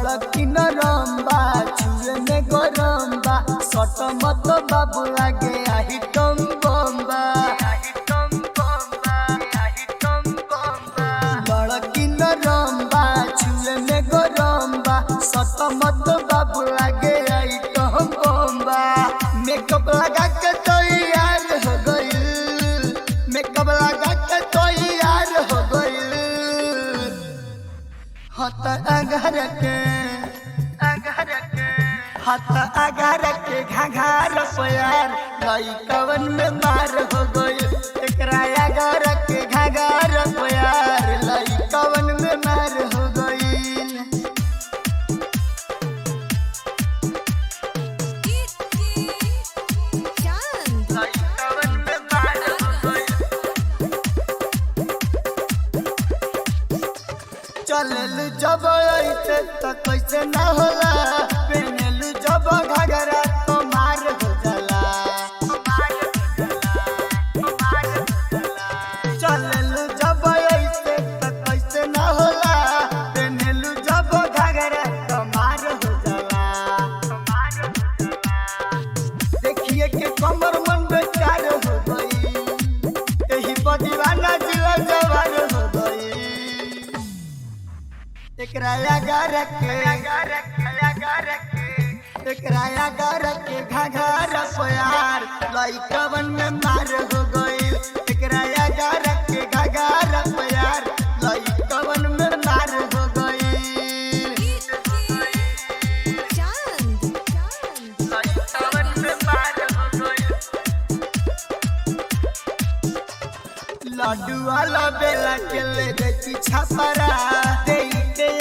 लड़की नरम्बा छुए में गरम्बा सट मत बाबू लागे आही टम बम्बा। लड़की नरम्बा छुए में गरम्बा सट मत बाबू लागे आही टम बम्बा। मेकअप लगा के तैयार हो गइल, मेकअप लगा के तैयार हो गइल। हाथ अगर के घाघर प्यार लइकवन में मार हो गइल। एकरा अगर के घाघर प्यार लइकवन में मार हो गइल। लइकवन में मार हो गइल। चलल जब ऐसे त कैसे ना होला, पेनल जब घाघरा तो मार हो जाला। चलल जब ऐसे त कैसे ना होला, पेनल जब घाघरा तो मार हो जाला। देखिए के कमर मन बेकार हो गई, यही बदीवाना जिला जवान हो गई। एकरा अगर के घाघर प्यार लइकवन में मार हो गइल। एकरा अगर के घाघर प्यार लइकवन में मार हो गइल। लइकवन में मार हो गइल। लड्डू वाला बेला के ले दे पीछा परा, दे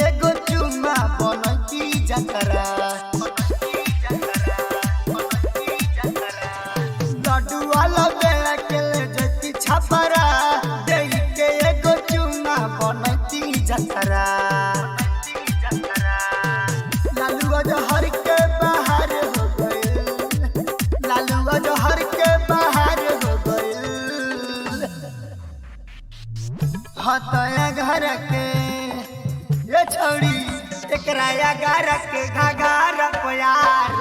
एगो चुम्मा बनती जतरा। लड्डू वाला बेला के ले दे पीछा परा, दे एगो चुम्मा बनती जतरा। लालू जहर के बाहर हो गइल, लालू जहर के बाहर हो गइल। हतया घर के ये छौड़ी एकरा अगर के घाघर प्यार